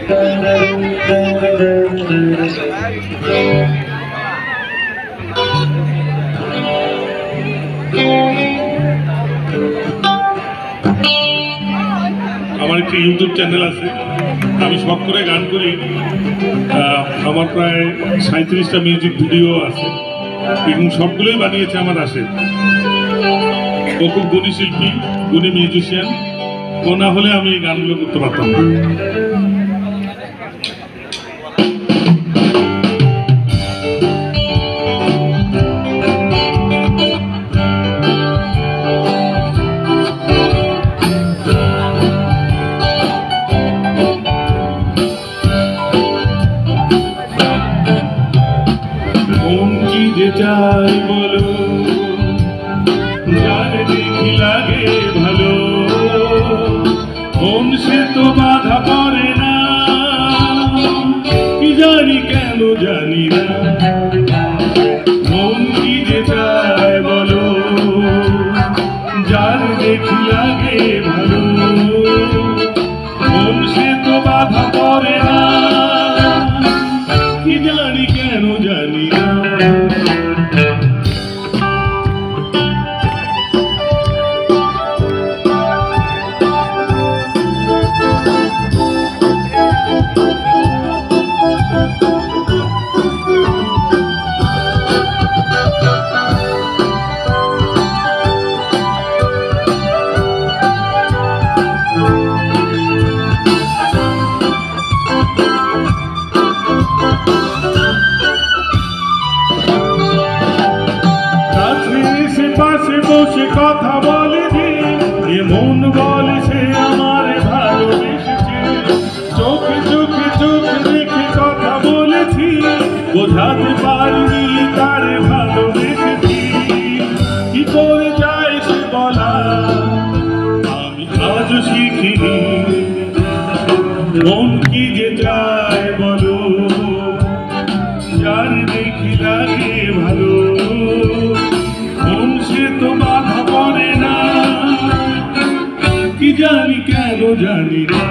আমার একটা YouTube channel আছে, আমি শখ করে গান করি। আমার প্রায় 37টা মিউজিক ভিডিও আছে এবং সবগুলোই বানিয়েছে আমার রাশেদ। ও খুব গুণী শিল্পী, গুণী মিউজিশিয়ান। ও না হলে আমি এই গানগুলো করতে পারতাম না। যাই বলো, যার দেখি লাগে ভালো, মন সে তো বাধা পড়ে না, কি জানি কেন জানি না। মন কি যে চায় বলো, যার দেখি লাগে ভালো, মন সে তো বাধা পড়ে না, কি জানি কেন জানি না। পাশে বসে কথা বলে যে মন বলে সে আমার ভালোবেসেছে, চোখে চোখে চোখ রেখে কথা বলেছি, বোঝাতে পারিনি তার ভালোবেসেছি। কি করে যায় সে বলা আমি আজও শিখিনি, মন কি যে চায় বলো, যার দেখি লাগে ভালো, মন সে তো বাধা পড়ে না, কি জানি কেন জানি না।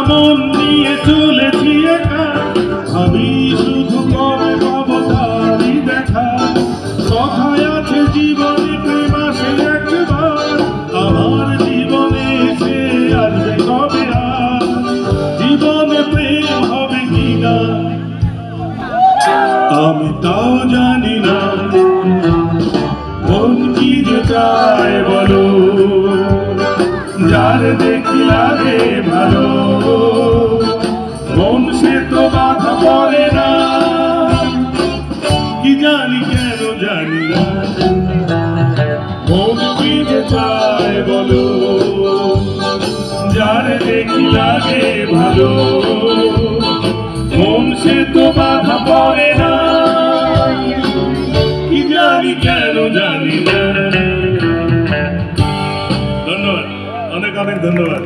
মন নিয়ে চলেছি একা, আমি শুধু কবে পাবো তারই দেখা। কথায় আছে জীবনে প্রেম আসে একবার, আমার জীবনে সে আসবে কবে আর, জীবনে প্রেম হবে কিনা আমি তাও জানি না। মন কি যে চায় বলো, যার দেখি লাগে ভালো, মন সে তো বাধা পড়ে না, কি জানি কেন জানি না। মন কি যে চায় বলো, যার দেখি লাগে ভালো, মন সে তো বাধা পড়ে না, কি জানি কেন জানি না। ধন্যবাদ, অনেক অনেক ধন্যবাদ।